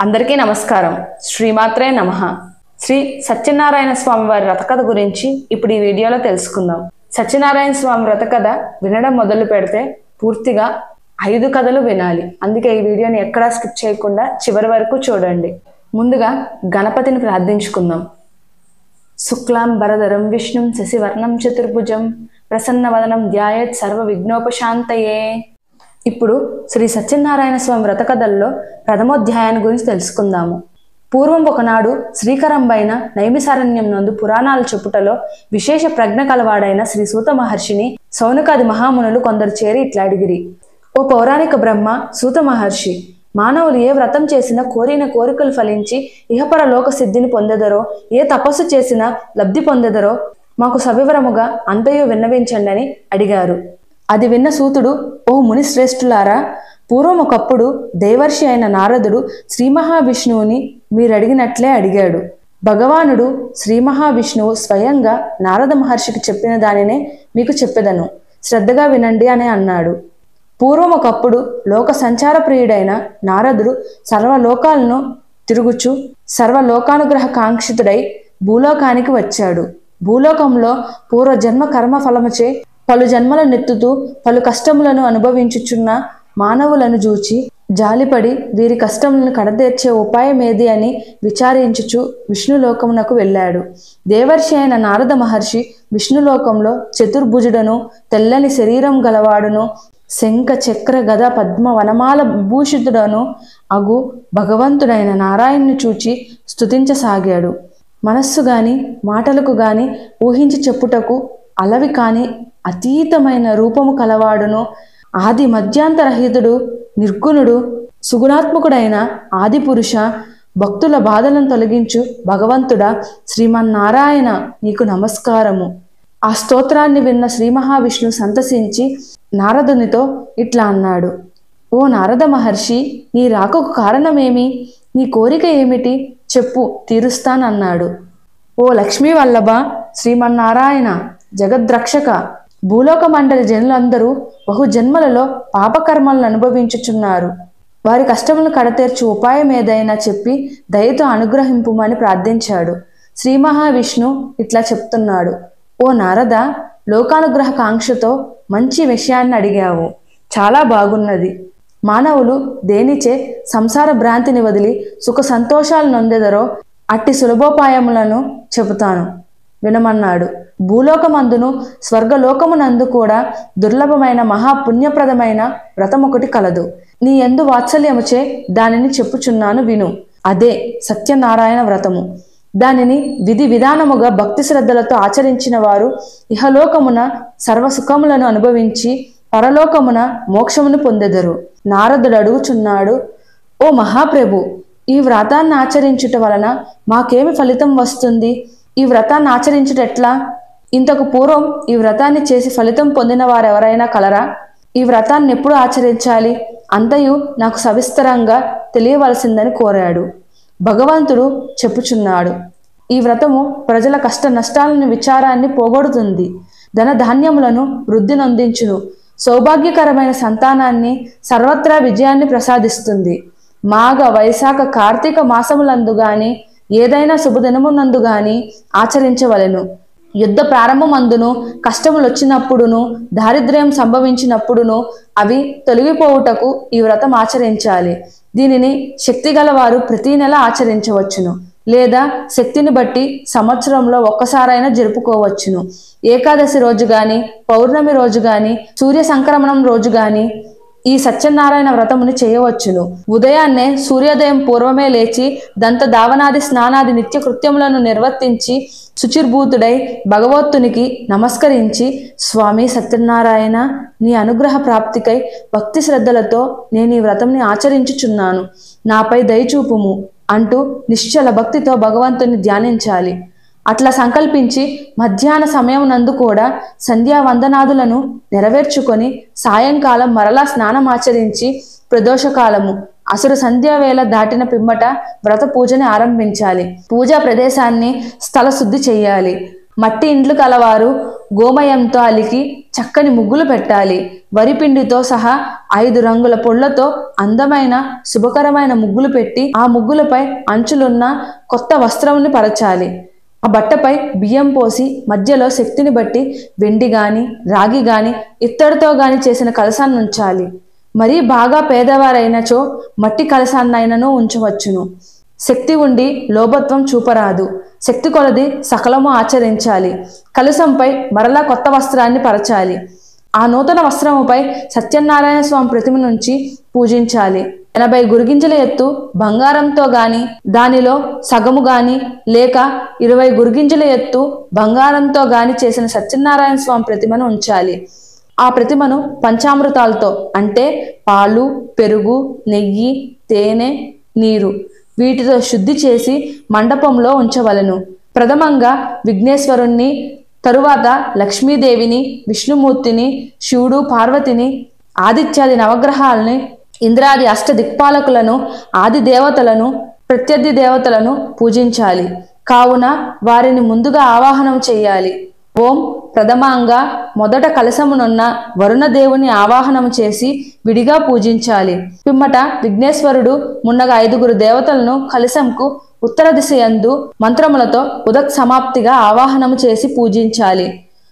అందరికీ నమస్కారం. శ్రీమాత్రే నమః. శ్రీ సత్యనారాయణ స్వామి వారి వ్రతకథ గురించి ఇప్పుడు ఈ వీడియోలో తెలుసుకుందాం. సత్యనారాయణ స్వామి వ్రతకథ వినడం మొదలు పెడితే పూర్తిగా 5 కథలు వినాలి. అందుకే ఈ వీడియోని ఎక్కడా స్కిప్ చేయకుండా చివరి వరకు చూడండి. ముందుగా గణపతిని ప్రార్థించుకుందాం. శుక్లాం వరదరం విష్ణుం శశివర్ణం చతుర్భుజం ప్రసన్నవదనం ధ్యాయేత్ సర్వ విఘ్నోపశాంతయే. ఇప్పుడు శ్రీ సత్యనారాయణ స్వామి వ్రతకథల్లో ప్రథమోధ్యాయాన్ని గురించి తెలుసుకుందాము. పూర్వం ఒకనాడు శ్రీకరంబైన నైమిసారణ్యం నందు పురాణాలు చెప్పుటలో విశేష ప్రజ్ఞ కలవాడైన శ్రీ సూత మహర్షిని సౌనకాది మహామునులు కొందరు చేరి ఇట్లా అడిగిరి. ఓ పౌరాణిక బ్రహ్మ, సూత మహర్షి, మానవులు ఏ వ్రతం చేసినా కోరిన కోరికలు ఫలించి ఇహపర లోక సిద్ధిని పొందెదరో, ఏ తపస్సు చేసినా లబ్ధి పొందెదరో మాకు సవివరముగా అంతయు విన్నవించండి అని అడిగారు. అది విన్న సూతుడు, ఓ ముని శ్రేష్ఠులారా, పూర్వం ఒకప్పుడు దేవర్షి అయిన నారదుడు శ్రీ మహావిష్ణువుని మీరడిగినట్లే అడిగాడు. భగవానుడు శ్రీ మహావిష్ణువు స్వయంగా నారద మహర్షికి చెప్పిన దానినే మీకు చెప్పెదను, శ్రద్ధగా వినండి అని అన్నాడు. పూర్వం ఒకప్పుడు లోక సంచార ప్రియుడైన నారదుడు సర్వలోకాలను తిరుగుచు సర్వలోకానుగ్రహ కాంక్షితుడై భూలోకానికి వచ్చాడు. భూలోకంలో పూర్వజన్మ కర్మ ఫలముచే పలు జన్మల నెత్తుతూ పలు కష్టములను అనుభవించుచున్న మానవులను చూచి జాలిపడి వీరి కష్టములను కడతీర్చే ఉపాయం ఏది అని విచారించుచు విష్ణులోకమునకు వెళ్ళాడు. దేవర్షి అయిన నారద మహర్షి విష్ణులోకంలో చతుర్భుజుడను, తెల్లని శరీరం గలవాడును, శంఖ చక్ర గద పద్మ వనమాల విభూషితుడను అగు భగవంతుడైన నారాయణ్ణి చూచి స్తుతించసాగాడు. మనస్సు గాని మాటలకు గాని ఊహించి చెప్పుటకు అలవి కాని అతీతమైన రూపము కలవాడును, ఆది మధ్యాంతరహితుడు, నిర్గుణుడు, సుగుణాత్మకుడైన ఆదిపురుష, భక్తుల బాధలను తొలగించు భగవంతుడా, శ్రీమన్నారాయణ నీకు నమస్కారము. ఆ స్తోత్రాన్ని విన్న శ్రీ మహావిష్ణు సంతసించి నారదునితో ఇట్లా అన్నాడు. ఓ నారద మహర్షి, నీ రాకకు కారణమేమి? నీ కోరిక ఏమిటి? చెప్పు, తీరుస్తానన్నాడు. ఓ లక్ష్మీ వల్లభ, శ్రీమన్నారాయణ జగద్రక్షక, భూలోక మండలి జనులందరూ బహుజన్మలలో పాపకర్మలను అనుభవించుచున్నారు. వారి కష్టములను కడతీర్చు ఉపాయం ఏదైనా చెప్పి దయతో అనుగ్రహింపుమని ప్రార్థించాడు. శ్రీ మహావిష్ణు ఇట్లా చెప్తున్నాడు. ఓ నారద, లోకానుగ్రహ కాంక్షతో మంచి విషయాన్ని అడిగావు, చాలా బాగున్నది. మానవులు దేనిచే సంసార భ్రాంతిని వదిలి సుఖ సంతోషాలు నొందెదరో అట్టి సులభోపాయములను చెబుతాను, వినమన్నాడు. భూలోకమందును స్వర్గలోకమునందు కూడా దుర్లభమైన మహాపుణ్యప్రదమైన వ్రతం ఒకటి కలదు. నీ యందు వాత్సల్యముచే దానిని చెప్పుచున్నాను, విను. అదే సత్యనారాయణ వ్రతము. దానిని విధి విధానముగా భక్తి శ్రద్ధలతో ఆచరించిన వారు ఇహలోకమున సర్వసుఖములను అనుభవించి పరలోకమున మోక్షమును పొందెదరు. నారదుడు అడుగుచున్నాడు, ఓ మహాప్రభు, ఈ వ్రతాన్ని ఆచరించుట వలన మాకేమి ఫలితం వస్తుంది? ఈ వ్రతాన్ని ఆచరించుటెట్లా? ఇంతకు పూర్వం ఈ వ్రతాన్ని చేసి ఫలితం పొందిన వారెవరైనా కలరా? ఈ వ్రతాన్ని ఎప్పుడు ఆచరించాలి? అంతయు నాకు సవిస్తరంగా తెలియవలసిందని కోరాడు. భగవంతుడు చెప్పుచున్నాడు, ఈ వ్రతము ప్రజల కష్ట నష్టాలను విచారాన్ని పోగొడుతుంది, ధన ధాన్యములను వృద్ధి నొందించును, సౌభాగ్యకరమైన సంతానాన్ని, సర్వత్రా విజయాన్ని ప్రసాదిస్తుంది. మాఘ వైశాఖ కార్తీక మాసములందు గాని ఏదైనా శుభదినమునందు గాని ఆచరించవలెను. యుద్ధ ప్రారంభమందును, కష్టములు వచ్చినప్పుడును, దారిద్ర్యం సంభవించినప్పుడును అవి తొలగిపోవుటకు ఈ వ్రతం ఆచరించాలి. దీనిని శక్తి గలవారు ప్రతి నెల ఆచరించవచ్చును, లేదా శక్తిని బట్టి సంవత్సరంలో ఒక్కసారైనా జరుపుకోవచ్చును. ఏకాదశి రోజు గాని, పౌర్ణమి రోజు గాని, సూర్య సంక్రమణం రోజు గాని ఈ సత్యనారాయణ వ్రతముని చేయవచ్చును. ఉదయాన్నే సూర్యోదయం పూర్వమే లేచి దంత దావనాది స్నానాది నిత్య కృత్యములను నిర్వర్తించి శుచిర్భూతుడై భగవత్తునికి నమస్కరించి, స్వామి సత్యనారాయణ, నీ అనుగ్రహ ప్రాప్తికై భక్తి శ్రద్ధలతో నేను ఈ వ్రతంని ఆచరించుచున్నాను, నాపై దయచూపుము అంటూ నిశ్చల భక్తితో భగవంతుని ధ్యానించాలి. అట్లా సంకల్పించి మధ్యాహ్న సమయం నందు కూడా సంధ్యావందనాదులను నెరవేర్చుకొని సాయంకాలం మరలా స్నానమాచరించి ప్రదోషకాలము అసుర సంధ్యావేళ దాటిన పిమ్మట వ్రత పూజని ఆరంభించాలి. పూజా ప్రదేశాన్ని స్థల శుద్ధి చెయ్యాలి. మట్టి ఇండ్లు కలవారు గోమయంతో అలికి చక్కని ముగ్గులు పెట్టాలి. వరిపిండితో సహా 5 రంగుల పొళ్లతో అందమైన శుభకరమైన ముగ్గులు పెట్టి ఆ ముగ్గులపై అంచులున్న కొత్త వస్త్రంని పరచాలి. ఆ బట్టపై బియ్యం పోసి మధ్యలో శక్తిని బట్టి వెండి గాని రాగి గాని ఇత్తడితో గాని చేసిన కలశాన్ని ఉంచాలి. మరీ బాగా పేదవారైనచో మట్టి కలశాన్నైనను ఉంచవచ్చును. శక్తి ఉండి లోభత్వం చూపరాదు. శక్తి కొలది సకలము ఆచరించాలి. కలశంపై మరలా కొత్త వస్త్రాన్ని పరచాలి. ఆ నూతన వస్త్రముపై సత్యనారాయణ స్వామి ప్రతిమ నుంచి పూజించాలి. 80 గురిగింజల ఎత్తు బంగారంతో గాని దానిలో సగము గాని లేక 20 గురిగింజల ఎత్తు బంగారంతో గాని చేసిన సత్యనారాయణ స్వామి ప్రతిమను ఉంచాలి. ఆ ప్రతిమను పంచామృతాలతో అంటే పాలు, పెరుగు, నెయ్యి, తేనె, నీరు వీటితో శుద్ధి చేసి మండపంలో ఉంచవలెను. ప్రథమంగా విఘ్నేశ్వరుణ్ణి, తరువాత లక్ష్మీదేవిని, విష్ణుమూర్తిని, శివుడు, పార్వతిని, ఆదిత్యాది నవగ్రహాలని, ఇంద్రాది అష్టదిక్పాలకులను, ఆది దేవతలను, ప్రత్యర్థి దేవతలను పూజించాలి. కావున వారిని ముందుగా ఆవాహనం చెయ్యాలి. ఓం ప్రథమంగా మొదట కలశమునున్న వరుణదేవుని ఆవాహనము చేసి విడిగా పూజించాలి. పిమ్మట విఘ్నేశ్వరుడు మున్నగా 5 దేవతలను కలశంకు ఉత్తర దిశ యందు మంత్రములతో ఉదక్ సమాప్తిగా ఆవాహనము చేసి పూజించాలి.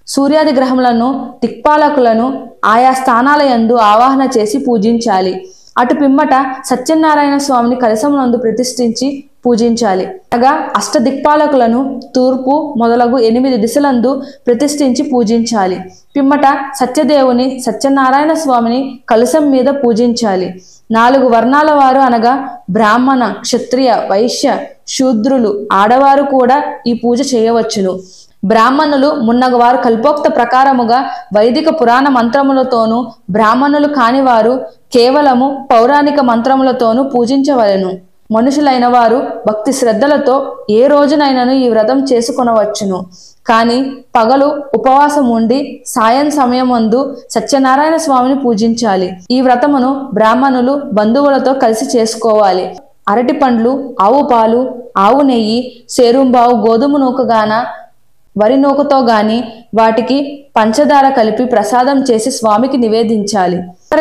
సూర్యాది గ్రహములను, దిక్పాలకులను ఆయా స్థానాల యందు ఆవాహన చేసి పూజించాలి. అటు పిమ్మట సత్యనారాయణ స్వామిని కలశమునందు ప్రతిష్ఠించి పూజించాలి. అనగా అష్టదిక్పాలకులను తూర్పు మొదలగు 8 దిశలందు ప్రతిష్ఠించి పూజించాలి. పిమ్మట సత్యదేవుని, సత్యనారాయణ స్వామిని కలశం మీద పూజించాలి. 4 వర్ణాల వారు అనగా బ్రాహ్మణ, క్షత్రియ, వైశ్య, శూద్రులు, ఆడవారు కూడా ఈ పూజ చేయవచ్చును. బ్రాహ్మణులు మున్నగవారు కల్పోక్త ప్రకారముగా వైదిక పురాణ మంత్రములతోనూ, బ్రాహ్మణులు కానివారు కేవలము పౌరాణిక మంత్రములతోనూ పూజించవలెను. మనుషులైన వారు భక్తి శ్రద్ధలతో ఏ రోజునైనను ఈ వ్రతం చేసుకొనవచ్చును. కానీ పగలు ఉపవాసం ఉండి సాయం సమయమందు సత్యనారాయణ స్వామిని పూజించాలి. ఈ వ్రతమును బ్రాహ్మణులు బంధువులతో కలిసి చేసుకోవాలి. అరటి పండ్లు, ఆవు పాలు, ఆవు నెయ్యి, సేరుంబావు గోధుమ నూకగాన వరి నూకతో గాని వాటికి పంచదార కలిపి ప్రసాదం చేసి స్వామికి నివేదించాలి.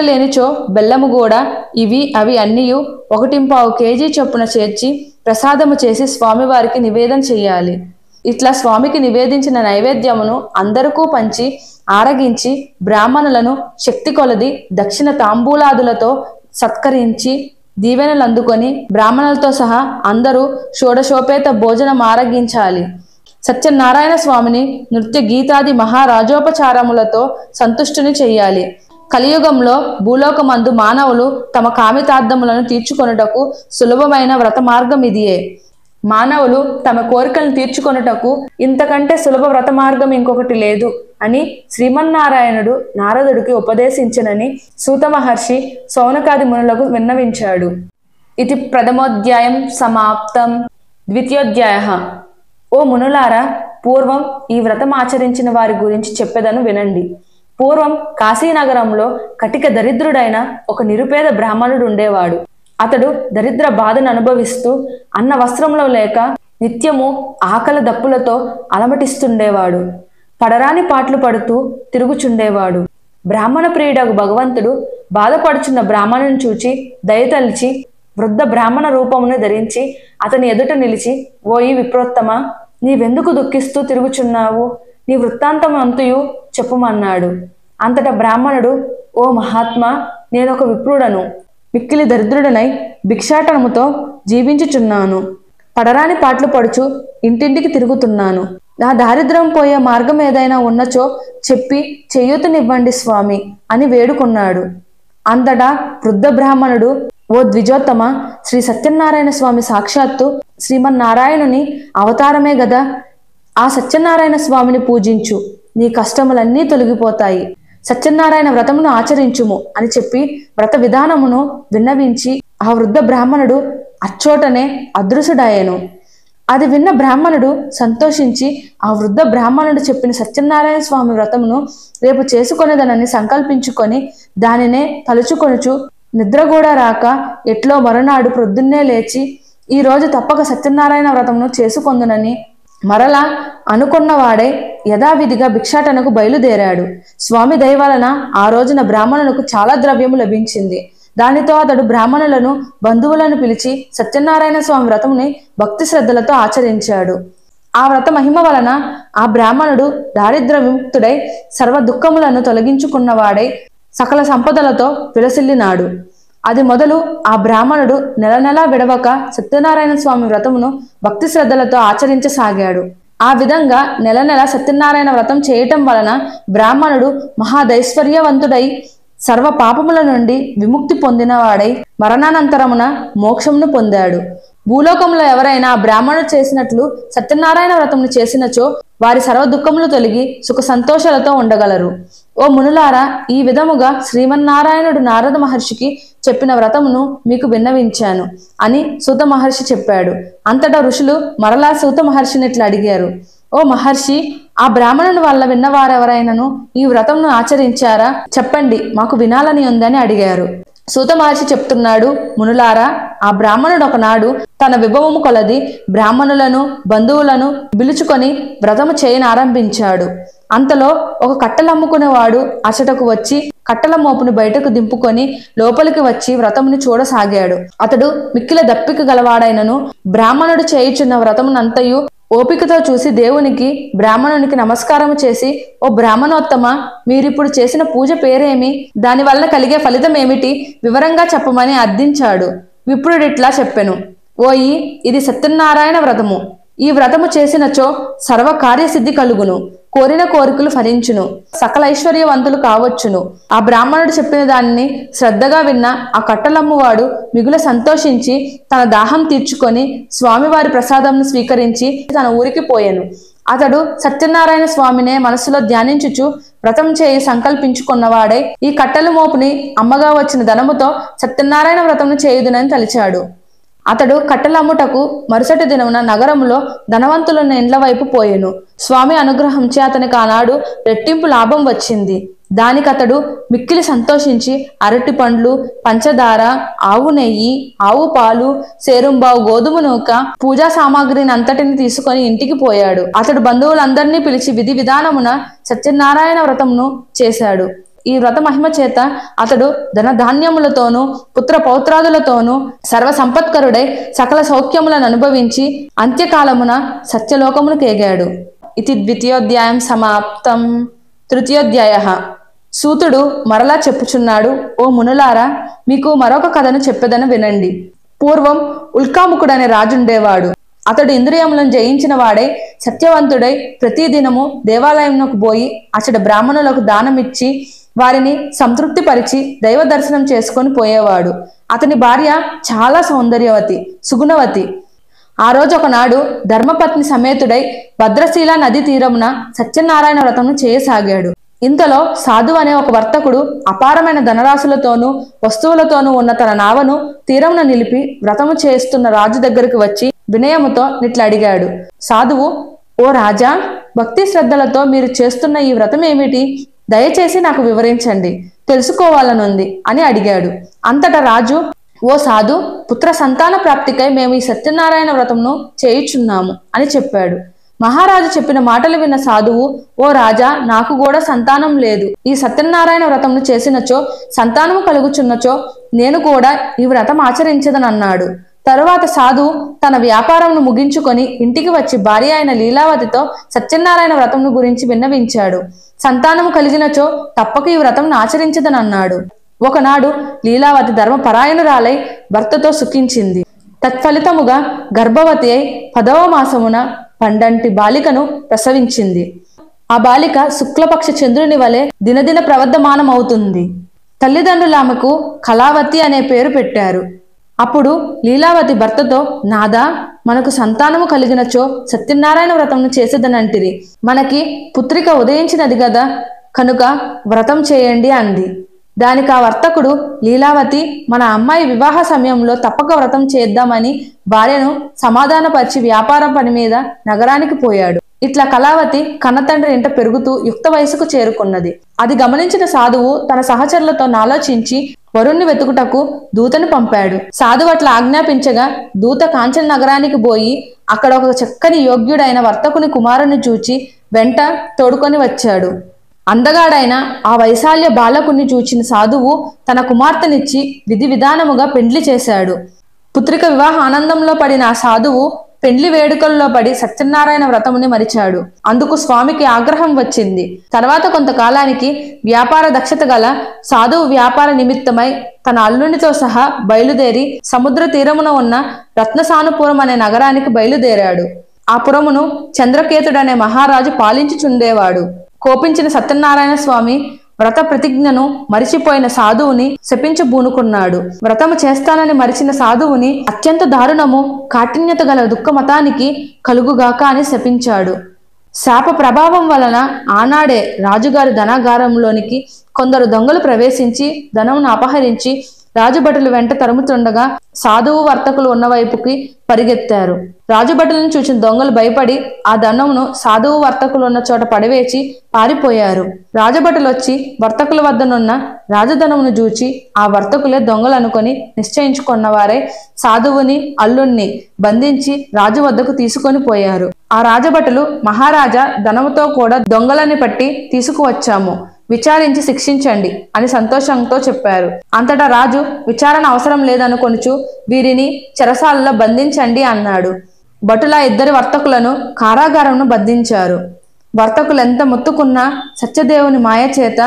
లేనిచో బెల్లము కూడా ఇవి అవి అన్నీయు 1.25 kg చొప్పున చేర్చి ప్రసాదము చేసి స్వామివారికి నివేదన చెయ్యాలి. ఇట్లా స్వామికి నివేదించిన నైవేద్యమును అందరికీ పంచి ఆరగించి బ్రాహ్మణులను శక్తి కొలది దక్షిణ తాంబూలాదులతో సత్కరించి దీవెనలు అందుకొని బ్రాహ్మణులతో సహా అందరూ షోడశోపేత భోజనం ఆరగించాలి. సత్యనారాయణ స్వామిని నృత్య గీతాది మహారాజోపచారములతో సంతుష్టుని చెయ్యాలి. కలియుగంలో భూలోకమందు మానవులు తమ కామితార్థములను తీర్చుకొనుటకు సులభమైన వ్రత మార్గం ఇదియే. మానవులు తమ కోరికలను తీర్చుకొనుటకు ఇంతకంటే సులభ వ్రత మార్గం ఇంకొకటి లేదు అని శ్రీమన్నారాయణుడు నారదుడికి ఉపదేశించనని సూత మహర్షి సౌనకాది మునులకు విన్నవించాడు. ఇది ప్రథమోధ్యాయం సమాప్తం. ద్వితీయోధ్యాయ. ఓ మునులారా, పూర్వం ఈ వ్రతం ఆచరించిన వారి గురించి చెప్పేదను వినండి. పూర్వం కాశీనగరంలో కటిక దరిద్రుడైన ఒక నిరుపేద బ్రాహ్మణుడు ఉండేవాడు. అతడు దరిద్ర బాధను అనుభవిస్తూ అన్న వస్త్రంలో లేక నిత్యము ఆకలి దప్పులతో అలమటిస్తుండేవాడు. పడరాని పాటలు పడుతూ తిరుగుచుండేవాడు. బ్రాహ్మణ ప్రియుడగు భగవంతుడు బాధపడుచున్న బ్రాహ్మణుని చూచి దయతలిచి వృద్ధ బ్రాహ్మణ రూపమును ధరించి అతని ఎదుట నిలిచి, ఓయి విప్రోత్తమ, నీవెందుకు దుఃఖిస్తూ తిరుగుచున్నావు? నీ వృత్తాంతం అంతయు చెప్పుమన్నాడు. అంతటా బ్రాహ్మణుడు, ఓ మహాత్మా, నేనొక విప్రుడను. మిక్కిలి దరిద్రుడనై భిక్షాటనముతో జీవించుచున్నాను. పడరాని పాటలు పడుచు ఇంటింటికి తిరుగుతున్నాను. నా దారిద్ర్యం పోయే మార్గం ఏదైనా ఉన్నచో చెప్పి చేయూతనివ్వండి స్వామి అని వేడుకున్నాడు. అంతటా వృద్ధ బ్రాహ్మణుడు, ఓ ద్విజోత్తమ, శ్రీ సత్యనారాయణ స్వామి సాక్షాత్తు శ్రీమన్నారాయణుని అవతారమే గదా. ఆ సత్యనారాయణ స్వామిని పూజించు, నీ కష్టములన్నీ తొలగిపోతాయి. సత్యనారాయణ వ్రతమును ఆచరించుము అని చెప్పి వ్రత విధానమును విన్నవించి ఆ వృద్ధ బ్రాహ్మణుడు అచ్చోటనే అదృశ్యుడాయెను. అది విన్న బ్రాహ్మణుడు సంతోషించి ఆ వృద్ధ బ్రాహ్మణుడు చెప్పిన సత్యనారాయణ స్వామి వ్రతమును రేపు చేసుకొనేదనని సంకల్పించుకొని దానినే తలుచుకొనుచు నిద్ర కూడా రాక ఎట్లో మరునాడు ప్రొద్దున్నే లేచి ఈ రోజు తప్పక సత్యనారాయణ వ్రతమును చేసుకొందునని మరలా అనుకున్నవాడే యథావిధిగా భిక్షాటనకు బయలుదేరాడు. స్వామి దయ వలన ఆ రోజున బ్రాహ్మణులకు చాలా ద్రవ్యము లభించింది. దానితో అతడు బ్రాహ్మణులను, బంధువులను పిలిచి సత్యనారాయణ స్వామి వ్రతముని భక్తి శ్రద్ధలతో ఆచరించాడు. ఆ వ్రత మహిమ వలన ఆ బ్రాహ్మణుడు దారిద్ర్య విముక్తుడై సర్వ దుఃఖములను తొలగించుకున్నవాడై సకల సంపదలతో విలసిల్లినాడు. అది మొదలు ఆ బ్రాహ్మణుడు నెల నెలా విడవక సత్యనారాయణ స్వామి వ్రతమును భక్తి శ్రద్ధలతో ఆచరించసాగాడు. ఆ విధంగా నెల నెల సత్యనారాయణ వ్రతం చేయటం వలన బ్రాహ్మణుడు మహాదైశ్వర్యవంతుడై సర్వ పాపముల నుండి విముక్తి పొందినవాడై మరణానంతరమున మోక్షమును పొందాడు. భూలోకంలో ఎవరైనా బ్రాహ్మణుడు చేసినట్లు సత్యనారాయణ వ్రతమును చేసినచో వారి సర్వ దుఃఖములు తొలగి సుఖ సంతోషాలతో ఉండగలరు. ఓ మునులారా, ఈ విధముగా శ్రీమన్నారాయణుడు నారద మహర్షికి చెప్పిన వ్రతమును మీకు విన్నవించాను అని సూత మహర్షి చెప్పాడు. అంతటా ఋషులు మరలా సూత మహర్షిని ఇట్లా అడిగారు: ఓ మహర్షి, ఆ బ్రాహ్మణుని వల్ల విన్నవారెవరైనను ఈ వ్రతమును ఆచరించారా? చెప్పండి, మాకు వినాలని ఉందని అడిగారు. సూత మహర్షి చెప్తున్నాడు: మునులారా, ఆ బ్రాహ్మణుడు ఒకనాడు తన విభవము కొలది బ్రాహ్మణులను, బంధువులను పిలుచుకొని వ్రతము చేయనారంభించాడు. అంతలో ఒక కట్టెలమ్ముకునేవాడు అచటకు వచ్చి కట్టెల మోపుని బయటకు దింపుకొని లోపలికి వచ్చి వ్రతముని చూడసాగాడు. అతడు మిక్కిల దప్పిక గలవాడైనను బ్రాహ్మణుడు చేయుచున్న వ్రతమునంతయు ఓపికతో చూసి దేవునికి, బ్రాహ్మణునికి నమస్కారము చేసి, ఓ బ్రాహ్మణోత్తమ, మీరిప్పుడు చేసిన పూజ పేరేమి? దానివల్ల కలిగే ఫలితం ఏమిటి? వివరంగా చెప్పమని అర్థించాడు. విప్రుడిట్లా చెప్పెను: ఓయి, ఇది సత్యనారాయణ వ్రతము. ఈ వ్రతము చేసినచో సర్వ కార్యసిద్ధి కలుగును, కోరిన కోరికలు ఫలించును, సకల ఐశ్వర్యవంతులు కావచ్చును. ఆ బ్రాహ్మణుడు చెప్పిన దానిని శ్రద్ధగా విన్న ఆ కట్టలమ్మువాడు మిగుల సంతోషించి తన దాహం తీర్చుకొని స్వామివారి ప్రసాదంను స్వీకరించి తన ఊరికి పోయెను. అతడు సత్యనారాయణ స్వామినే మనసులో ధ్యానించుచు వ్రతం చేయి సంకల్పించుకున్నవాడై ఈ కట్టెల మోపుని అమ్మగా వచ్చిన ధనముతో సత్యనారాయణ వ్రతమును చేయుదునని తలిచాడు. అతడు కట్టెలమ్ముటకు మరుసటి దినమున నగరములో ధనవంతులున్న ఇండ్ల వైపు పోయెను. స్వామి అనుగ్రహంచే అతనికి ఆనాడు రెట్టింపు లాభం వచ్చింది. దానికతడు మిక్కిలి సంతోషించి అరటి పండ్లు, పంచదార, ఆవు నెయ్యి, ఆవు పాలు, సేరుంబావు గోధుమ నూక, పూజా సామాగ్రిని అంతటిని తీసుకొని ఇంటికి పోయాడు. అతడు బంధువులందరినీ పిలిచి విధి విధానమున సత్యనారాయణ వ్రతమును చేశాడు. ఈ వ్రత మహిమ చేత అతడు ధనధాన్యములతోనూ పుత్ర పౌత్రాదులతోనూ సర్వ సంపత్కరుడై సకల సౌఖ్యములను అనుభవించి అంత్యకాలమున సత్యలోకమును కేగాడు. ఇది ద్వితీయోధ్యాయం సమాప్తం. తృతీయోధ్యాయ. సూతుడు మరలా చెప్పుచున్నాడు: ఓ మునులారా, మీకు మరొక కథను చెప్పేదను వినండి. పూర్వం ఉల్కాముకుడనే రాజుండేవాడు. అతడు ఇంద్రియములను జయించిన వాడై సత్యవంతుడై ప్రతిదినము దేవాలయంలోకి పోయి అతడు బ్రాహ్మణులకు దానమిచ్చి వారిని సంతృప్తి పరిచి దైవ దర్శనం చేసుకొని పోయేవాడు. అతని భార్య చాలా సౌందర్యవతి, సుగుణవతి. ఆ రోజు ఒకనాడు ధర్మపత్ని సమేతుడై భద్రశీల నది తీరమున సత్యనారాయణ వ్రతమును చేయసాగాడు. ఇంతలో సాధు అనే ఒక వర్తకుడు అపారమైన ధనరాశులతోనూ వస్తువులతోనూ ఉన్న తన నావను తీరమున నిలిపి వ్రతము చేస్తున్న రాజు దగ్గరికి వచ్చి వినయముతో నిట్లా అడిగాడు: సాధువు, ఓ రాజా, భక్తి శ్రద్ధలతో మీరు చేస్తున్న ఈ వ్రతం ఏమిటి? దయచేసి నాకు వివరించండి, తెలుసుకోవాలనుంది అని అడిగాడు. అంతటా రాజు: ఓ సాధు, పుత్ర సంతాన ప్రాప్తికై మేము ఈ సత్యనారాయణ వ్రతమును చేయుచున్నాము అని చెప్పాడు. మహారాజు చెప్పిన మాటలు విన్న సాధువు: ఓ రాజా, నాకు కూడా సంతానం లేదు. ఈ సత్యనారాయణ వ్రతమును చేసినచో సంతానము కలుగుచున్నచో నేను కూడా ఈ వ్రతం ఆచరించదనన్నాడు. తరువాత సాధువు తన వ్యాపారంను ముగించుకొని ఇంటికి వచ్చి భార్య అయిన లీలావతితో సత్యనారాయణ వ్రతమును గురించి విన్నవించాడు. సంతానము కలిగినచో తప్పక ఈ వ్రతంను ఆచరించదనన్నాడు. ఒకనాడు లీలావతి ధర్మపరాయణురాలై భర్తతో సుఖించింది. తత్ఫలితముగా గర్భవతి అయి 10వ మాసమున పండంటి బాలికను ప్రసవించింది. ఆ బాలిక శుక్లపక్ష చంద్రుని వలె దినదిన ప్రవర్ధమానమవుతుంది. తల్లిదండ్రులు ఆమెకు కళావతి అనే పేరు పెట్టారు. అప్పుడు లీలావతి భర్తతో: నాదా, మనకు సంతానము కలిగినచో సత్యనారాయణ వ్రతమును చేసేదనంటిరి. మనకి పుత్రిక ఉదయించినది గదా, కనుక వ్రతం చేయండి అంది. దానికి ఆ వర్తకుడు: లీలావతి, మన అమ్మాయి వివాహ సమయంలో తప్పక వ్రతం చేద్దామని భార్యను సమాధానపరిచి వ్యాపారం పని మీద నగరానికి పోయాడు. ఇట్లా కళావతి కన్నతండ్రి ఇంట పెరుగుతూ యుక్త వయసుకు చేరుకున్నది. అది గమనించిన సాధువు తన సహచరులతో ఆలోచించి వరుణ్ణి వెతుకుటకు దూతను పంపాడు. సాధువు అట్లా ఆజ్ఞాపించగా దూత కాంచన నగరానికి పోయి అక్కడ ఒక చక్కని యోగ్యుడైన వర్తకుని కుమారుని చూచి వెంట తోడుకొని వచ్చాడు. అందగాడైన ఆ వైశాల్య బాలకుని చూచిన సాధువు తన కుమార్తెనిచ్చి విధి విధానముగా పెండ్లి చేశాడు. పుత్రిక వివాహ ఆనందంలో పడిన ఆ సాధువు పెండ్లి వేడుకల్లో పడి సత్యనారాయణ వ్రతముని మరిచాడు. అందుకు స్వామికి ఆగ్రహం వచ్చింది. తర్వాత కొంతకాలానికి వ్యాపార దక్షత గల సాధువు వ్యాపార నిమిత్తమై తన అల్లునితో సహా బయలుదేరి సముద్ర తీరమున ఉన్న రత్నసానుపురం అనే నగరానికి బయలుదేరాడు. ఆ పురమును చంద్రకేతుడనే మహారాజు పాలించుచుండేవాడు. కోపించిన సత్యనారాయణ స్వామి వ్రత ప్రతిజ్ఞను మరిచిపోయిన సాధువుని శపించబూనుకున్నాడు. వ్రతము చేస్తానని మరిచిన సాధువుని అత్యంత దారుణము కాఠిన్యత గల దుఃఖమతానికి కలుగుగాక అని శపించాడు. శాప ప్రభావం వలన ఆనాడే రాజుగారి ధనాగారంలోనికి కొందరు దొంగలు ప్రవేశించి ధనమును అపహరించి రాజుభటులు వెంట తరుముతుండగా సాధువు వర్తకులు ఉన్న వైపుకి పరిగెత్తారు. రాజుభటులను చూసిన దొంగలు భయపడి ఆ ధనమును సాధువు వర్తకులు ఉన్న చోట పడివేచి పారిపోయారు. రాజభటులు వచ్చి వర్తకుల వద్దనున్న రాజధనమును చూచి ఆ వర్తకులే దొంగలు అనుకొని నిశ్చయించుకున్నవారే సాధువుని అల్లుణ్ణి బంధించి రాజు వద్దకు తీసుకొని పోయారు. ఆ రాజభటులు మహారాజా ధనముతో కూడా దొంగలని పట్టి తీసుకువచ్చాము, విచారించి శిక్షించండి అని సంతోషంతో చెప్పారు. అంతటా రాజు విచారణ అవసరం లేదనుకొనుచు వీరిని చెరసాలలో బంధించండి అన్నాడు. భటుల ఇద్దరి వర్తకులను కారాగారంను బంధించారు. వర్తకులు ఎంత మొత్తుకున్నా సత్యదేవుని మాయ చేత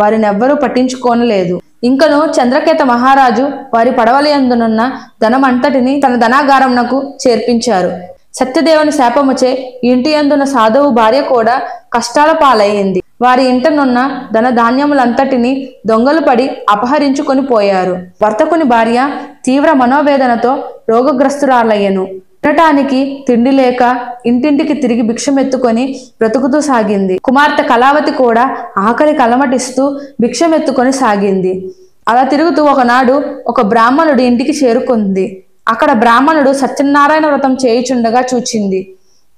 వారినెవ్వరూ పట్టించుకోనలేదు. ఇంకను చంద్రకేత మహారాజు వారి పడవలయందునున్న ధనమంతటిని తన ధనాగారంనకు చేర్పించారు. సత్యదేవుని శాపముచే ఇంటి యందున్న సాధువు భార్య కూడా కష్టాల పాలయ్యింది. వారి ఇంటనున్న ధన ధాన్యములంతటిని దొంగలు పడి అపహరించుకొని పోయారు. వర్తకుని భార్య తీవ్ర మనోవేదనతో రోగగ్రస్తురాలయ్యను. తినటానికి తిండి లేక ఇంటింటికి తిరిగి భిక్షమెత్తుకొని బ్రతుకుతూ సాగింది. కుమార్తె కళావతి కూడా ఆకలి కలమటిస్తూ భిక్షమెత్తుకొని సాగింది. అలా తిరుగుతూ ఒకనాడు ఒక బ్రాహ్మణుడి ఇంటికి చేరుకుంది. అక్కడ బ్రాహ్మణుడు సత్యనారాయణ వ్రతం చేయుచుండగా చూచింది.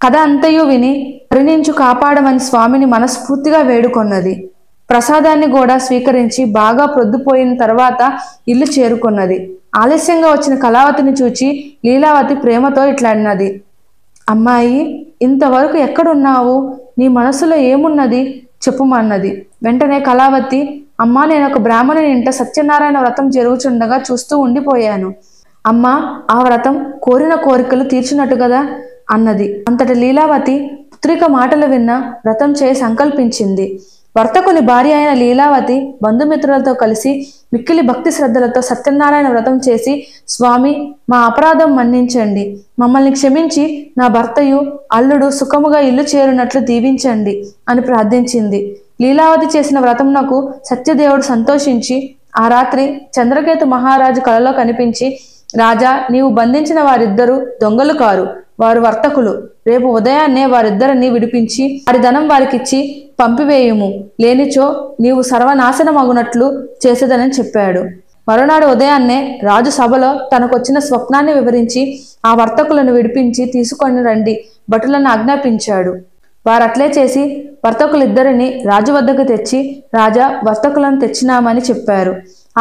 కథ అంతయు విని కరుణించు కాపాడమని స్వామిని మనస్ఫూర్తిగా వేడుకొన్నది. ప్రసాదాన్ని కూడా స్వీకరించి బాగా ప్రొద్దుపోయిన తర్వాత ఇల్లు చేరుకున్నది. ఆలస్యంగా వచ్చిన కళావతిని చూచి లీలావతి ప్రేమతో ఇట్లా అన్నది, అమ్మాయి, ఇంతవరకు ఎక్కడున్నావు? నీ మనసులో ఏమున్నది చెప్పుమన్నది. వెంటనే కళావతి, అమ్మా, నేను ఒక బ్రాహ్మణుని ఇంట సత్యనారాయణ వ్రతం జరుగుచుండగా చూస్తూ ఉండిపోయాను. అమ్మా, ఆ వ్రతం కోరిన కోరికలు తీర్చినట్టు కదా అన్నది. అంతటి లీలావతి పుత్రిక మాటలు విన్న వ్రతం చేయి సంకల్పించింది. వర్తకుని భార్య అయిన లీలావతి బంధుమిత్రులతో కలిసి మిక్కిలి భక్తి శ్రద్ధలతో సత్యనారాయణ వ్రతం చేసి, స్వామి, మా అపరాధం మన్నించండి, మమ్మల్ని క్షమించి నా భర్తయు అల్లుడు సుఖముగా ఇల్లు చేరునట్లు దీవించండి అని ప్రార్థించింది. లీలావతి చేసిన వ్రతంనకు సత్యదేవుడు సంతోషించి ఆ రాత్రి చంద్రకేతు మహారాజు కలలో కనిపించి, రాజా, నీవు బంధించిన వారిద్దరూ దొంగలు కారు, వారు వర్తకులు. రేపు ఉదయాన్నే వారిద్దరిని విడిపించి వారి ధనం వారికిచ్చి పంపివేయుము, లేనిచో నీవు సర్వనాశనమగునట్లు చేసేదని చెప్పాడు. మరునాడు ఉదయాన్నే రాజు సభలో తనకొచ్చిన స్వప్నాన్ని వివరించి ఆ వర్తకులను విడిపించి తీసుకొని రండి భటులను ఆజ్ఞాపించాడు. వారట్లే చేసి వర్తకులిద్దరిని రాజు వద్దకు తెచ్చి, రాజా, వర్తకులను తెచ్చినామని చెప్పారు.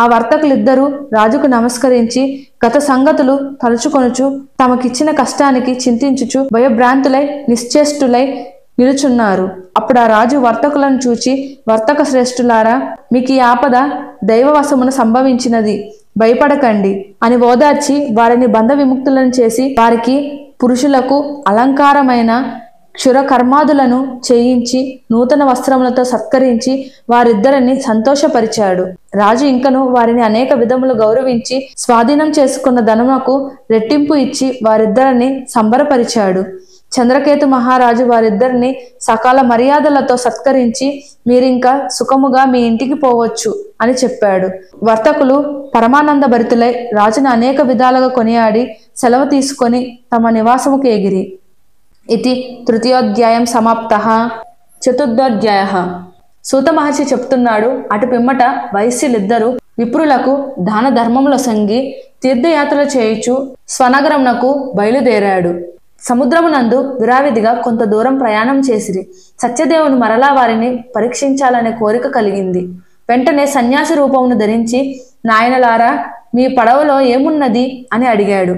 ఆ వర్తకులిద్దరూ రాజుకు నమస్కరించి గత సంగతులు తలుచుకొనుచు తమకిచ్చిన కష్టానికి చింతించుచు భయభ్రాంతులై నిశ్చేష్టులై నిలుచున్నారు. అప్పుడు ఆ రాజు వర్తకులను చూచి, వర్తక శ్రేష్ఠులారా, మీకు ఈ ఆపద దైవవశమున సంభవించినది, భయపడకండి అని ఓదార్చి వారిని బంధ విముక్తులను చేసి వారికి పురుషులకు అలంకారమైన క్షుర కర్మాదులను చేయించి నూతన వస్త్రములతో సత్కరించి వారిద్దరిని సంతోషపరిచాడు. రాజు ఇంకను వారిని అనేక విధములు గౌరవించి స్వాధీనం చేసుకున్న ధనమునకు రెట్టింపు ఇచ్చి వారిద్దరిని సంబరపరిచాడు. చంద్రకేతు మహారాజు వారిద్దరిని సకాల మర్యాదలతో సత్కరించి మీరింకా సుఖముగా మీ ఇంటికి పోవచ్చు అని చెప్పాడు. వర్తకులు పరమానంద భరితులై రాజును అనేక విధాలుగా కొనియాడి సెలవు తీసుకొని తమ నివాసముకు ఎగిరి. ఇది తృతీయోధ్యాయం సమాప్తః. చతుర్థోధ్యాయః. సూత మహర్షి చెప్తున్నాడు, అటు పిమ్మట వైశ్యులిద్దరూ విప్రులకు దాన ధర్మముల సంగి తీర్థయాత్రలు చేయుచు స్వనగరమునకు బయలుదేరాడు. సముద్రమునందు విరావిధిగా కొంత దూరం ప్రయాణం చేసిరి. సత్యదేవుని మరలా వారిని పరీక్షించాలనే కోరిక కలిగింది. వెంటనే సన్యాసి రూపమును ధరించి నాయనలారా, మీ పడవలో ఏమున్నది అని అడిగాడు.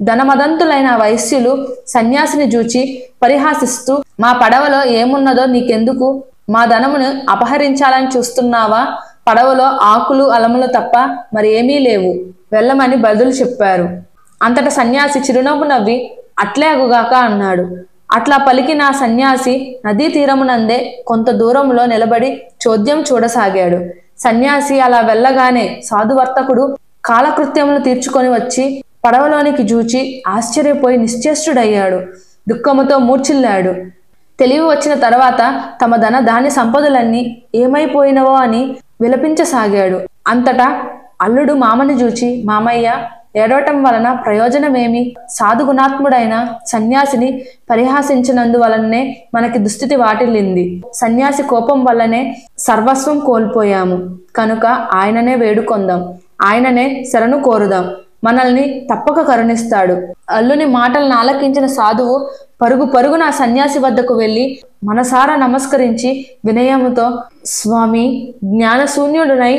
ధనమదంతులైన వైశ్యులు సన్యాసిని చూచి పరిహాసిస్తూ, మా పడవలో ఏమున్నదో నీకెందుకు? మా ధనమును అపహరించాలని చూస్తున్నావా? పడవలో ఆకులు అలములు తప్ప మరి ఏమీ లేవు, వెళ్ళమని బదులు చెప్పారు. అంతటా సన్యాసి చిరునవ్వు నవ్వి అట్లే అగుగాక అన్నాడు. అట్లా పలికిన సన్యాసి నదీ తీరమునందే కొంత దూరంలో నిలబడి చోద్యం చూడసాగాడు. సన్యాసి అలా వెళ్ళగానే సాధువర్తకుడు కాలకృత్యములు తీర్చుకొని వచ్చి పడవలోనికి చూచి ఆశ్చర్యపోయి నిశ్చేష్టుడయ్యాడు. దుఃఖముతో మూర్ఛిల్లాడు. తెలివి వచ్చిన తర్వాత తమ ధాన్య సంపదలన్నీ ఏమైపోయినవో అని విలపించసాగాడు. అంతటా అల్లుడు మామని చూచి, మామయ్య, ఏడవటం వలన ప్రయోజనమేమి? సాధుగుణాత్ముడైన సన్యాసిని పరిహాసించినందువలనే మనకి దుస్థితి వాటిల్లింది. సన్యాసి కోపం వల్లనే సర్వస్వం కోల్పోయాము. కనుక ఆయననే వేడుకొందాం, ఆయననే శరణు కోరుదాం, మనల్ని తప్పక కరుణిస్తాడు. అల్లుని మాటలను ఆలకించిన సాధువు పరుగు పరుగున సన్యాసి వద్దకు వెళ్ళి మనసారా నమస్కరించి వినయముతో, స్వామి, జ్ఞానశూన్యుడునై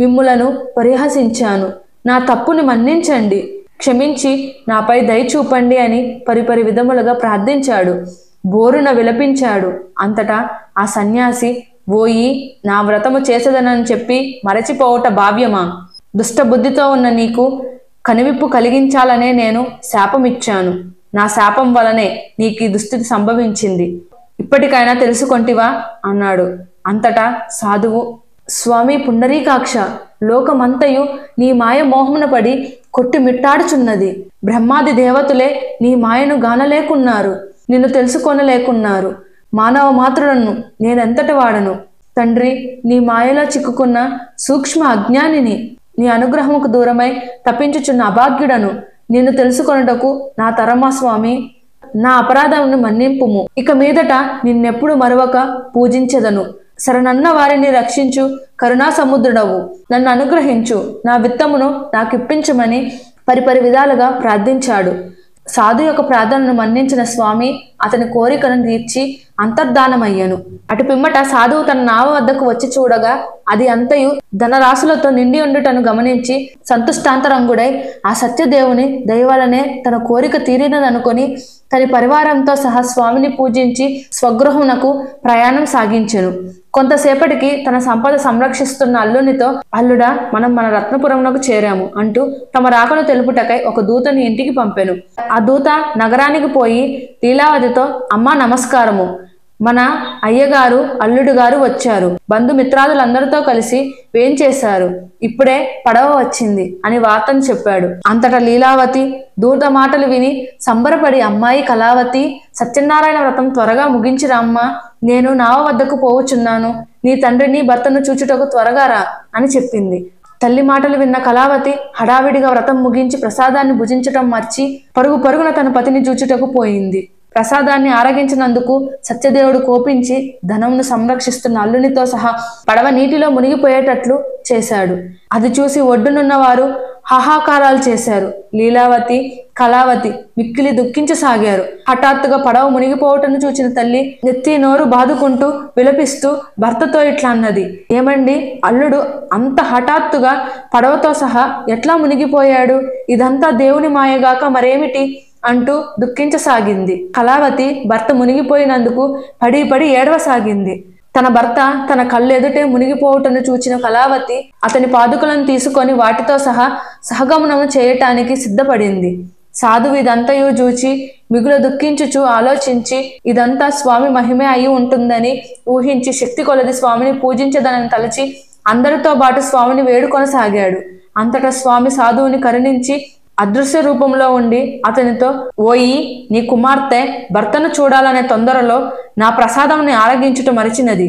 మిమ్ములను పరిహసించాను, నా తప్పుని మన్నించండి, క్షమించి నాపై దయ చూపండి అని పరిపరి విధములుగా ప్రార్థించాడు. బోరున విలపించాడు. అంతటా ఆ సన్యాసి, ఓయి, నా వ్రతము చేసేదనని చెప్పి మరచిపోవట భావ్యమా? దుష్టబుద్ధితో ఉన్న నీకు కనువిప్పు కలిగించాలనే నేను శాపమిచ్చాను. నా శాపం వలనే నీకు ఈ దుస్థితి సంభవించింది. ఇప్పటికైనా తెలుసుకొంటివా అన్నాడు. అంతటా సాధువు, స్వామి పుండరీకాక్ష, లోకమంతయు నీ మాయ మోహమున పడి కొట్టి మిట్టాడుచున్నది. బ్రహ్మాది దేవతలే నీ మాయను గానలేకున్నారు, నిన్ను తెలుసుకొనలేకున్నారు. మానవ మాత్రులను నేనెంతటి వాడను తండ్రి, నీ మాయలో చిక్కుకున్న సూక్ష్మ అజ్ఞానిని, నీ అనుగ్రహముకు దూరమై తప్పించుచున్న అభాగ్యుడను. నిన్ను తెలుసుకొనుటకు నా తరమా స్వామి, నా అపరాధమును మన్నింపుము. ఇక మీదట నిన్నెప్పుడు మరొక పూజించెదను. శరణన్న వారిని రక్షించు కరుణా సముద్రుడవు, నన్ను అనుగ్రహించు, నా విత్తమును నాకిప్పించమని పరిపరి విధాలుగా ప్రార్థించాడు. సాధు యొక్క ప్రార్థనను మన్నించిన స్వామి అతని కోరికను తీర్చి అంతర్ధానమయ్యను. అటు పిమ్మట సాధువు తన నావ వద్దకు వచ్చి చూడగా అది అంతయు ధనరాశులతో నిండి ఉండుటను గమనించి సంతుష్టాంతరంగుడై ఆ సత్యదేవుని దయవలనే తన కోరిక తీరినదనుకొని తన పరివారంతో సహా స్వామిని పూజించి స్వగృహమునకు ప్రయాణం సాగించెను. కొంతసేపటికి తన సంపద సంరక్షిస్తున్న అల్లునితో, అల్లుడా, మనం మన రత్నపురమునకు చేరాము అంటూ తమ రాకను తెలుపుటకై ఒక దూతని ఇంటికి పంపెను. ఆ దూత నగరానికి పోయి లీలావతితో, అమ్మా నమస్కారము, మన అయ్యగారు అల్లుడు గారు వచ్చారు, బంధుమిత్రాదులందరితో కలిసి వేంచేశారు, ఇప్పుడే పడవ వచ్చింది అని వార్తను చెప్పాడు. అంతటా లీలావతి దూత మాటలు విని సంబరపడి, అమ్మాయి కళావతి, సత్యనారాయణ వ్రతం త్వరగా ముగించిరమ్మా, నేను నావ వద్దకు పోవచున్నాను, నీ తండ్రిని భర్తను చూచుటకు త్వరగా రా అని చెప్పింది. తల్లి మాటలు విన్న కళావతి హడావిడిగా వ్రతం ముగించి ప్రసాదాన్ని భుజించటం మర్చి పరుగు పరుగున తన పతిని చూచుటకు పోయింది. ప్రసాదాన్ని ఆరగించినందుకు సత్యదేవుడు కోపించి ధనమును సంరక్షిస్తున్న అల్లునితో సహా పడవ నీటిలో మునిగిపోయేటట్లు చేశాడు. అది చూసి ఒడ్డునున్న వారు హాహాకారాలు చేశారు. లీలావతి, కళావతి మిక్కిలి దుఃఖించసాగారు. హఠాత్తుగా పడవ మునిగిపోవటను చూచిన తల్లి నెత్తి నోరు బాదుకుంటూ విలపిస్తూ భర్తతో ఇట్లా అన్నది, ఏమండి, అల్లుడు అంత హఠాత్తుగా పడవతో సహా ఎట్లా మునిగిపోయాడు? ఇదంతా దేవుని మాయగాక మరేమిటి అంటూ దుఃఖించసాగింది. కళావతి భర్త మునిగిపోయినందుకు పడి పడి ఏడవసాగింది. తన భర్త తన కళ్ళెదుటే మునిగిపోవటను చూచిన కళావతి అతని పాదుకలను తీసుకొని వాటితో సహా సహగమనము చేయటానికి సిద్ధపడింది. సాధువు ఇదంతయు చూచి మిగులు దుఃఖించుచు ఆలోచించి ఇదంతా స్వామి మహిమే అయి ఉంటుందని ఊహించి శక్తి కొలది స్వామిని పూజించదనని తలచి అందరితో పాటు స్వామిని వేడుకొనసాగాడు. అంతటా స్వామి సాధువుని కరుణించి అదృశ్య రూపంలో ఉండి అతనితో, ఓయి, నీ కుమార్తె భర్తను చూడాలనే తొందరలో నా ప్రసాదంని ఆరగించుట మరిచినది.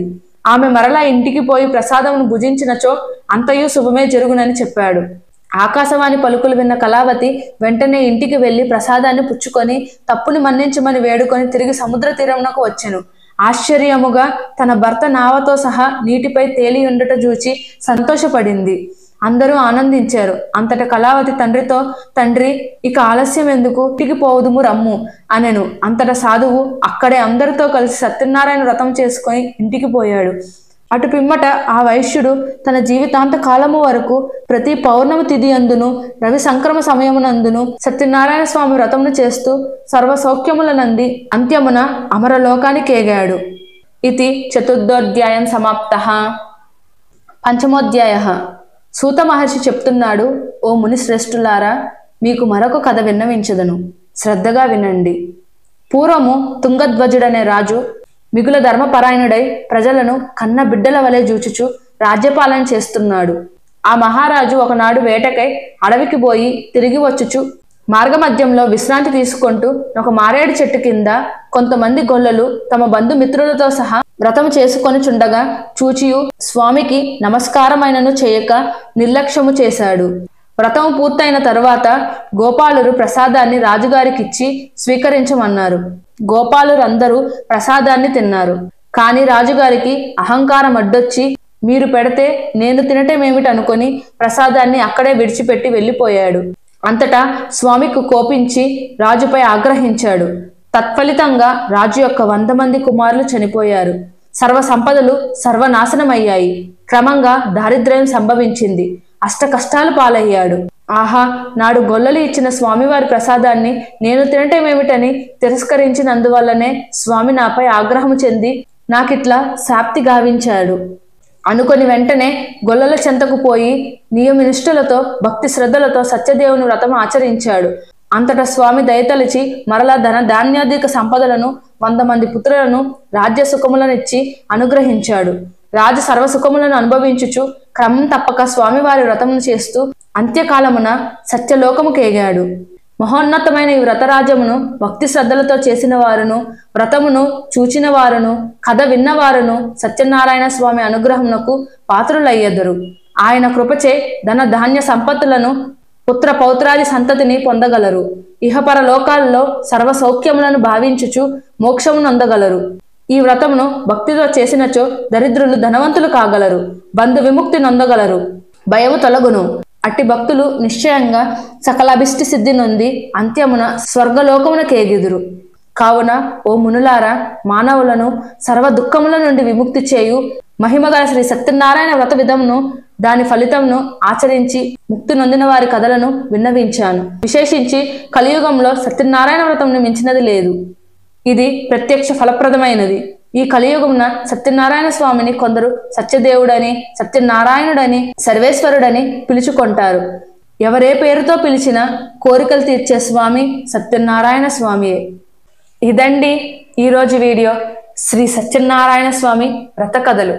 ఆమె మరలా ఇంటికి పోయి ప్రసాదమును భుజించినచో అంతయు శుభమే జరుగునని చెప్పాడు. ఆకాశవాణి పలుకులు విన్న కళావతి వెంటనే ఇంటికి వెళ్లి ప్రసాదాన్ని పుచ్చుకొని తప్పుని మన్నించమని వేడుకొని తిరిగి సముద్ర తీరమునకు వచ్చెను. ఆశ్చర్యముగా తన భర్త నావతో సహా నీటిపై తేలి ఉండుట చూచి సంతోషపడింది. అందరూ ఆనందించారు. అంతట కళావతి తండ్రితో, తండ్రి, ఇక ఆలస్యం ఎందుకు, ఇంటికి పోవుదుము రమ్ము అనెను. అంతట సాధువు అక్కడే అందరితో కలిసి సత్యనారాయణ వ్రతం చేసుకొని ఇంటికి పోయాడు. అటు పిమ్మట ఆ వైశ్యుడు తన జీవితాంత కాలము వరకు ప్రతి పౌర్ణమి తిథి అందును రవి సంక్రమ సమయమునందును సత్యనారాయణ స్వామి వ్రతమును చేస్తూ సర్వసౌఖ్యములనంది అంత్యమున అమరలోకానికి ఏగాడు. ఇది చతుర్థోధ్యాయం సమాప్తః. పంచమోధ్యాయ. సూత మహర్షి చెప్తున్నాడు, ఓ ముని శ్రేష్ఠులారా, మీకు మరొక కథ విన్నవించదను, శ్రద్ధగా వినండి. పూర్వము తుంగధ్వజుడనే రాజు మిగుల ధర్మపరాయణుడై ప్రజలను కన్న బిడ్డల వలె జూచుచు రాజ్యపాలన చేస్తున్నాడు. ఆ మహారాజు ఒకనాడు వేటకై అడవికి పోయి తిరిగి వచ్చుచు మార్గమధ్యంలో విశ్రాంతి తీసుకుంటూ ఒక మారేడు చెట్టు కింద కొంతమంది గొల్లలు తమ బంధుమిత్రులతో సహా వ్రతము చేసుకొని చుండగా చూచియు స్వామికి నమస్కారమైనను చేయక నిర్లక్ష్యము చేశాడు. వ్రతము పూర్తయిన తరువాత గోపాలురు ప్రసాదాన్ని రాజుగారికిచ్చి స్వీకరించమన్నారు. గోపాలురందరూ ప్రసాదాన్ని తిన్నారు. కానీ రాజుగారికి అహంకారం అడ్డొచ్చి మీరు పెడితే నేను తినటమేమిటనుకొని ప్రసాదాన్ని అక్కడే విడిచిపెట్టి వెళ్ళిపోయాడు. అంతటా స్వామికి కోపించి రాజుపై ఆగ్రహించాడు. తత్ఫలితంగా రాజు యొక్క 100 మంది కుమారులు చనిపోయారు. సర్వ సంపదలు సర్వనాశనమయ్యాయి. క్రమంగా దారిద్ర్యం సంభవించింది. అష్ట కష్టాలు పాలయ్యాడు. ఆహా, నాడు గొల్లలు ఇచ్చిన స్వామివారి ప్రసాదాన్ని నేను తినటమేమిటని తిరస్కరించినందువల్లనే స్వామి నాపై ఆగ్రహము చెంది నాకిట్లా శాప్తి గావించాడు అనుకొని వెంటనే గొల్లల చెంతకు పోయి నియమనిష్ఠులతో భక్తి శ్రద్ధలతో సత్యదేవుని వ్రతం ఆచరించాడు. అంతటా స్వామి దయతలిచి మరలా ధన ధాన్యాధిక సంపదలను 100 మంది పుత్రులను రాజ్య సుఖములనిచ్చి అనుగ్రహించాడు. రాజు సర్వసుఖములను అనుభవించుచు క్రమం తప్పక స్వామివారి వ్రతమును చేస్తూ అంత్యకాలమున సత్యలోకముకేగాడు. మహోన్నతమైన ఈ వ్రతరాజ్యమును భక్తి శ్రద్ధలతో చేసిన వారును వ్రతమును చూచిన వారును కథ విన్నవారును సత్యనారాయణ స్వామి అనుగ్రహమునకు పాత్రులయ్యెదరు. ఆయన కృపచే ధన ధాన్య సంపత్తులను పుత్ర పౌత్రాది సంతతిని పొందగలరు. ఇహపర లోకాల్లో సర్వ సౌఖ్యములను భావించుచు మోక్షమును అందగలరు. ఈ వ్రతమును భక్తితో చేసినచో దరిద్రులు ధనవంతులు కాగలరు, బంధు విముక్తి నొందగలరు, భయము తొలగును. అట్టి భక్తులు నిశ్చయంగా సకలాభిష్టి సిద్ధి నొంది అంత్యమున స్వర్గలోకమునకేగిదురు. కావున ఓ మునులారా, మానవులను సర్వ దుఃఖముల నుండి విముక్తి చేయు మహిమగల శ్రీ సత్యనారాయణ వ్రత విధమును దాని ఫలితమును ఆచరించి ముక్తి నొందిన వారి కథలను విన్నవించాను. విశేషించి కలియుగంలో సత్యనారాయణ వ్రతమును మించినది లేదు. ఇది ప్రత్యక్ష ఫలప్రదమైనది. ఈ కలియుగమున సత్యనారాయణ స్వామిని కొందరు సత్యదేవుడని, సత్యనారాయణుడని, సర్వేశ్వరుడని పిలుచుకుంటారు. ఎవరే పేరుతో పిలిచినా కోరికలు తీర్చే స్వామి సత్యనారాయణ స్వామియే. ఇదండి ఈరోజు వీడియో. శ్రీ సత్యనారాయణ స్వామి వ్రత కథలు.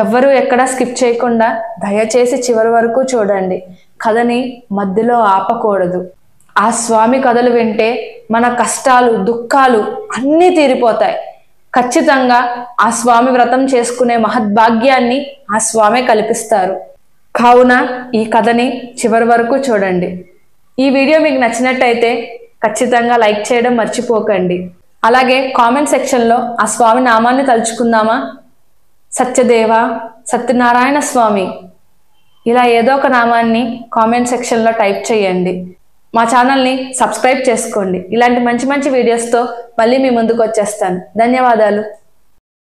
ఎవ్వరూ ఎక్కడా స్కిప్ చేయకుండా దయచేసి చివరి వరకు చూడండి. కథని మధ్యలో ఆపకూడదు. ఆ స్వామి కథలు వింటే మన కష్టాలు దుఃఖాలు అన్నీ తీరిపోతాయి. ఖచ్చితంగా ఆ స్వామి వ్రతం చేసుకునే మహద్భాగ్యాన్ని ఆ స్వామి కల్పిస్తారు. కావున ఈ కథని చివరి వరకు చూడండి. ఈ వీడియో మీకు నచ్చినట్టయితే ఖచ్చితంగా లైక్ చేయడం మర్చిపోకండి. అలాగే కామెంట్ సెక్షన్లో ఆ స్వామి నామాన్ని తలుచుకుందామా? సత్యదేవ, సత్యనారాయణ స్వామి, ఇలా ఏదో ఒక నామాన్ని కామెంట్ సెక్షన్లో టైప్ చేయండి. మా ఛానల్ని సబ్స్క్రైబ్ చేసుకోండి. ఇలాంటి మంచి మంచి వీడియోస్తో మళ్ళీ మీ ముందుకు వచ్చేస్తాను. ధన్యవాదాలు.